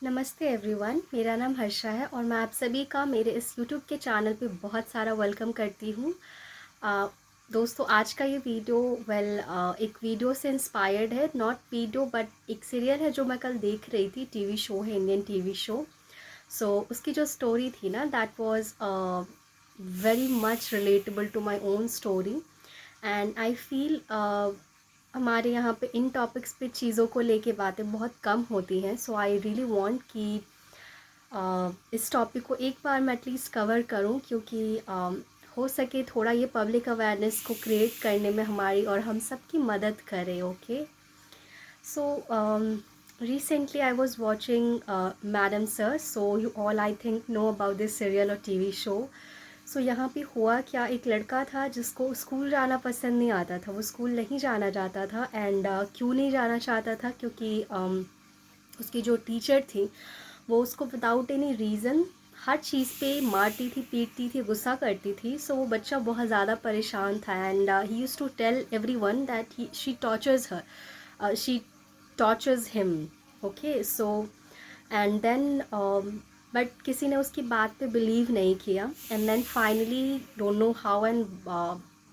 नमस्ते एवरीवन, मेरा नाम हर्षा है और मैं आप सभी का मेरे इस यूट्यूब के चैनल पे बहुत सारा वेलकम करती हूँ। अ, दोस्तों, आज का ये वीडियो एक वीडियो से इंस्पायर्ड है, नॉट वीडियो बट एक सीरियल है जो मैं कल देख रही थी। टीवी शो है, इंडियन टीवी शो। सो उसकी जो स्टोरी थी ना, that was very much relatable to my own story and I feel हमारे यहाँ पे इन टॉपिक्स पे चीज़ों को लेके बातें बहुत कम होती हैं। सो आई रियली वांट कि इस टॉपिक को एक बार मैं एटलीस्ट कवर करूं, क्योंकि हो सके थोड़ा ये पब्लिक अवेयरनेस को क्रिएट करने में हमारी और हम सब की मदद करे। Okay, so recently I was watching Madam Sir, so you all I think know about this serial or TV show. सो यहाँ पे हुआ क्या, एक लड़का था जिसको स्कूल जाना पसंद नहीं आता था। वो स्कूल नहीं जाना चाहता था एंड क्यों नहीं जाना चाहता था, क्योंकि उसकी जो टीचर थी वो उसको विदाउट एनी रीज़न हर चीज़ पे मारती थी, पीटती थी, गुस्सा करती थी। सो वो बच्चा बहुत ज़्यादा परेशान था and he use to tell everyone that he she tortures her, she tortures him. Okay, so and then but किसी ने उसकी बात पे बिलीव नहीं किया and then finally don't know how and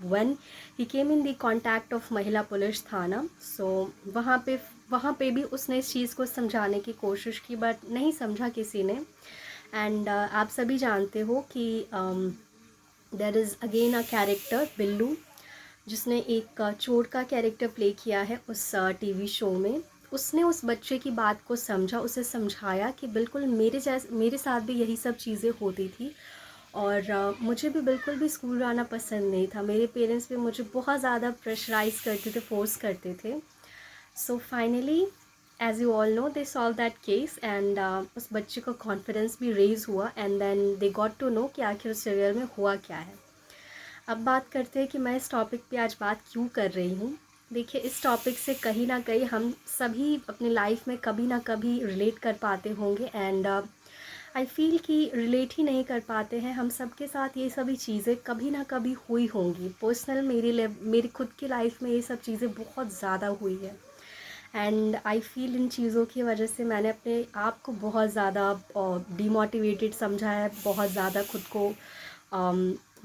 when he came in the contact of महिला police थाना। So वहाँ पे भी उसने इस चीज़ को समझाने की कोशिश की बट नहीं समझा किसी ने। एंड आप सभी जानते हो कि there is again a character Billu, जिसने एक चोर का कैरेक्टर प्ले किया है उस टीवी शो में। उसने उस बच्चे की बात को समझा, उसे समझाया कि बिल्कुल मेरे साथ भी यही सब चीज़ें होती थी और मुझे भी बिल्कुल भी स्कूल जाना पसंद नहीं था। मेरे पेरेंट्स भी मुझे बहुत ज़्यादा प्रेशराइज़ करते थे, फोर्स करते थे। So finally as you all know they solve that case and उस बच्चे का कॉन्फिडेंस भी रेज हुआ and then they got to know कि आखिर उस सीरियल में हुआ क्या है। अब बात करते हैं कि मैं इस टॉपिक पे आज बात क्यों कर रही हूँ। देखिए, इस टॉपिक से कहीं ना कहीं हम सभी अपनी लाइफ में कभी ना कभी रिलेट कर पाते होंगे एंड आई फील कि रिलेट ही नहीं कर पाते हैं। हम सबके साथ ये सभी चीज़ें कभी ना कभी हुई होंगी। पर्सनल मेरी खुद की लाइफ में ये सब चीज़ें बहुत ज़्यादा हुई है एंड आई फील इन चीज़ों की वजह से मैंने अपने आप को बहुत ज़्यादा डीमोटिवेटेड समझा है, बहुत ज़्यादा खुद को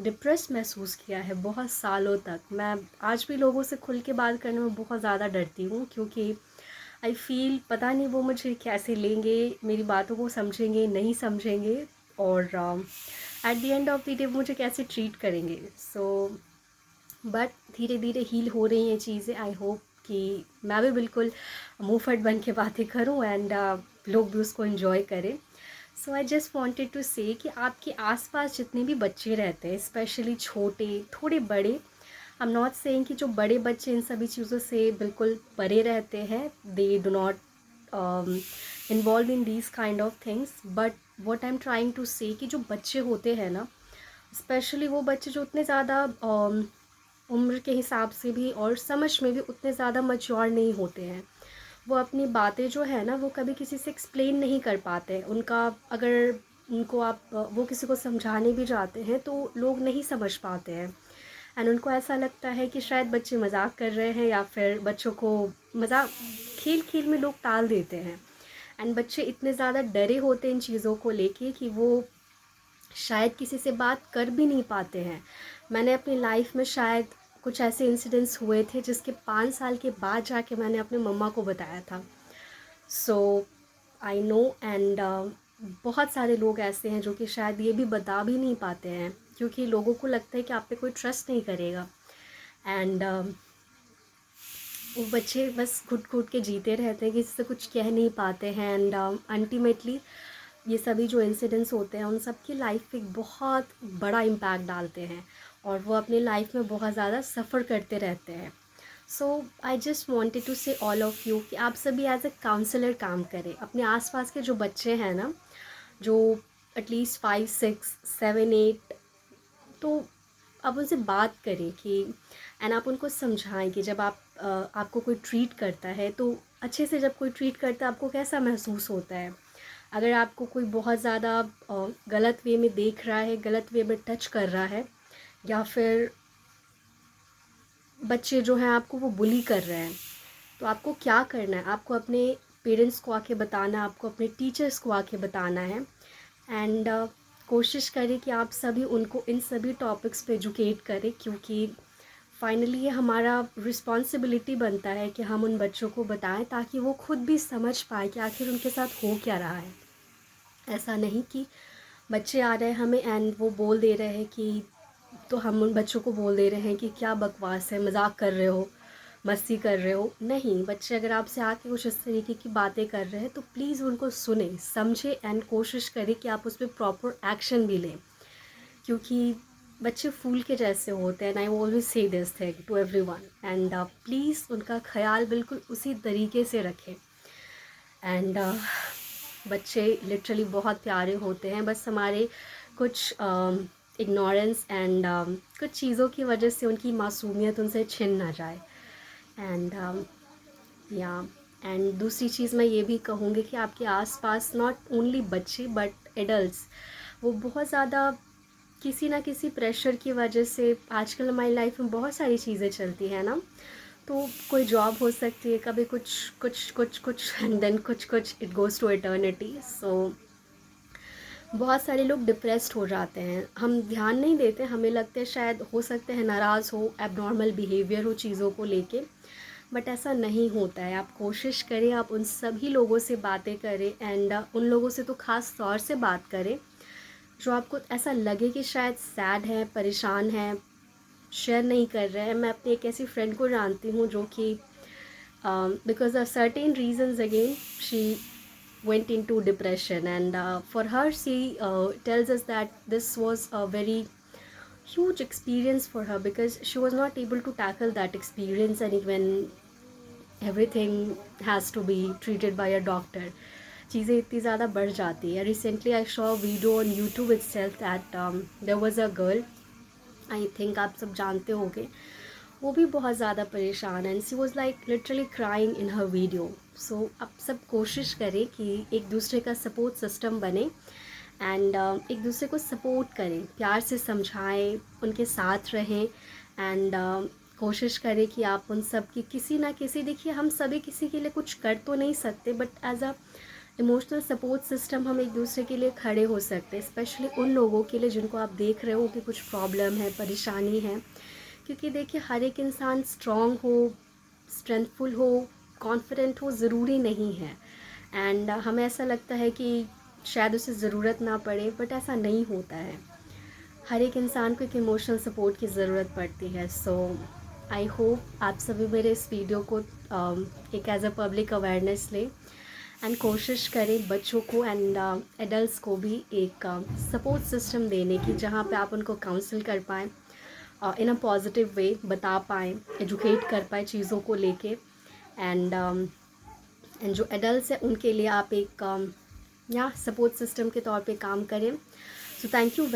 डिप्रेस महसूस किया है बहुत सालों तक। मैं आज भी लोगों से खुल के बात करने में बहुत ज़्यादा डरती हूँ, क्योंकि आई फील पता नहीं वो मुझे कैसे लेंगे, मेरी बातों को समझेंगे नहीं समझेंगे और at the end of the day मुझे कैसे ट्रीट करेंगे। सो बट धीरे धीरे हील हो रही हैं चीज़ें। आई होप कि मैं भी बिल्कुल मुंहफट बन के बातें करूं एंड लोग भी उसको इन्जॉय करें। सो I just wanted to say कि आपके आसपास जितने भी बच्चे रहते हैं, स्पेशली छोटे थोड़े बड़े, आई एम नॉट सेइंग कि जो बड़े बच्चे इन सभी चीज़ों से बिल्कुल परे रहते हैं, they do not involve in these kind of things, but what I am trying to say कि जो बच्चे होते हैं ना, स्पेशली वो बच्चे जो उतने ज़्यादा उम्र के हिसाब से भी और समझ में भी उतने ज़्यादा मैच्योर नहीं होते हैं। वो अपनी बातें जो है ना, वो कभी किसी से एक्सप्लेन नहीं कर पाते। उनका अगर उनको आप वो किसी को समझाने भी जाते हैं तो लोग नहीं समझ पाते हैं एंड उनको ऐसा लगता है कि शायद बच्चे मजाक कर रहे हैं या फिर बच्चों को मजाक खेल खेल में लोग टाल देते हैं एंड बच्चे इतने ज़्यादा डरे होते हैं इन चीज़ों को लेके कि वो शायद किसी से बात कर भी नहीं पाते हैं। मैंने अपनी लाइफ में शायद कुछ ऐसे इंसिडेंट्स हुए थे जिसके 5 साल के बाद जाके मैंने अपने मम्मा को बताया था। सो आई नो एंड बहुत सारे लोग ऐसे हैं जो कि शायद ये भी बता भी नहीं पाते हैं, क्योंकि लोगों को लगता है कि आप पे कोई ट्रस्ट नहीं करेगा एंड वो बच्चे बस घुट घुट के जीते रहते हैं, किसी से कुछ कह नहीं पाते हैं एंड अल्टीमेटली ये सभी जो इंसिडेंट्स होते हैं उन सब की लाइफ पे एक बहुत बड़ा इम्पैक्ट डालते हैं और वो अपनी लाइफ में बहुत ज़्यादा सफ़र करते रहते हैं। सो आई जस्ट वॉन्टेड टू से ऑल ऑफ़ यू कि आप सभी एज ए काउंसलर काम करें। अपने आसपास के जो बच्चे हैं ना, जो एटलीस्ट 5, 6, 7, 8, तो आप उनसे बात करें कि एंड आप उनको समझाएं कि जब आपको कोई ट्रीट करता है तो अच्छे से, जब कोई ट्रीट करता है आपको कैसा महसूस होता है। अगर आपको कोई बहुत ज़्यादा गलत वे में देख रहा है, गलत वे में टच कर रहा है, या फिर बच्चे जो हैं आपको वो बुली कर रहे हैं, तो आपको क्या करना है, आपको अपने पेरेंट्स को आके बताना है, आपको अपने टीचर्स को आके बताना है। एंड कोशिश करें कि आप सभी उनको इन सभी टॉपिक्स पे एजुकेट करें, क्योंकि फाइनली ये हमारा रिस्पॉन्सिबिलिटी बनता है कि हम उन बच्चों को बताएं ताकि वो खुद भी समझ पाए कि आखिर उनके साथ हो क्या रहा है। ऐसा नहीं कि बच्चे आ रहे हैं हमें एंड वो बोल दे रहे हैं कि, तो हम उन बच्चों को बोल दे रहे हैं कि क्या बकवास है, मजाक कर रहे हो, मस्ती कर रहे हो। नहीं, बच्चे अगर आपसे आके कुछ इस तरीके की बातें कर रहे हैं तो प्लीज़ उनको सुने, समझे एंड कोशिश करें कि आप उस पर प्रॉपर एक्शन भी लें, क्योंकि बच्चे फूल के जैसे होते हैं। I always say this thing to everyone, and please उनका ख्याल बिल्कुल उसी तरीके से रखें। एंड बच्चे लिटरली बहुत प्यारे होते हैं, बस हमारे कुछ इग्नोरेंस एंड कुछ चीज़ों की वजह से उनकी मासूमियत उनसे छिन ना जाए। एंड या एंड दूसरी चीज़ मैं ये भी कहूँगी कि आपके आसपास नॉट ओनली बच्चे बट एडल्ट्स, वो बहुत ज़्यादा किसी ना किसी प्रेशर की वजह से, आजकल हमारी लाइफ में बहुत सारी चीज़ें चलती हैं ना, तो कोई जॉब हो सकती है, कभी कुछ कुछ कुछ कुछ एंड देन कुछ कुछ इट गोज़ टू एटर्निटी। सो बहुत सारे लोग डिप्रेस्ड हो जाते हैं, हम ध्यान नहीं देते, हमें लगता है शायद हो सकते हैं नाराज़ हो, एबनॉर्मल बिहेवियर हो चीज़ों को लेके, बट ऐसा नहीं होता है। आप कोशिश करें, आप उन सभी लोगों से बातें करें एंड उन लोगों से तो ख़ास तौर से बात करें जो आपको ऐसा लगे कि शायद सैड है, परेशान है, शेयर नहीं कर रहे हैं। मैं अपनी एक ऐसी फ्रेंड को जानती हूँ जो कि because of certain reasons again she went into depression, and for her she tells us that this was a very huge experience for her because she was not able to tackle that experience, and even everything has to be treated by a doctor, चीज़ें इतनी ज़्यादा बढ़ जाती है। Recently I Shaw video on YouTube itself that there was a girl, I think आप सब जानते होंगे, वो भी बहुत ज़्यादा परेशान है and she was like literally crying in हर वीडियो। सो आप सब कोशिश करें कि एक दूसरे का सपोर्ट सिस्टम बने एंड एक दूसरे को सपोर्ट करें, प्यार से समझाएं, उनके साथ रहें एंड कोशिश करें कि आप उन सब की किसी ना किसी, देखिए हम सभी किसी के लिए कुछ कर तो नहीं सकते but as a emotional support system हम एक दूसरे के लिए खड़े हो सकते हैं, स्पेशली उन लोगों के लिए जिनको आप देख रहे हो कि कुछ प्रॉब्लम है, परेशानी है। क्योंकि देखिए हर एक इंसान स्ट्रॉन्ग हो, स्ट्रेंथफुल हो, कॉन्फिडेंट हो ज़रूरी नहीं है एंड हमें ऐसा लगता है कि शायद उसे ज़रूरत ना पड़े, बट ऐसा नहीं होता है। हर एक इंसान को एक इमोशनल सपोर्ट की ज़रूरत पड़ती है। सो आई होप आप सभी मेरे इस वीडियो को एक एज अ पब्लिक अवेयरनेस लें एंड कोशिश करें बच्चों को एंड एडल्ट्स को भी एक सपोर्ट सिस्टम देने की, जहाँ पे आप उनको काउंसिल कर पाएँ, इन अ पॉजिटिव वे बता पाएँ, एजुकेट कर पाएँ चीज़ों को लेके एंड जो एडल्ट्स हैं उनके लिए आप एक या सपोर्ट सिस्टम के तौर पे काम करें। So thank you.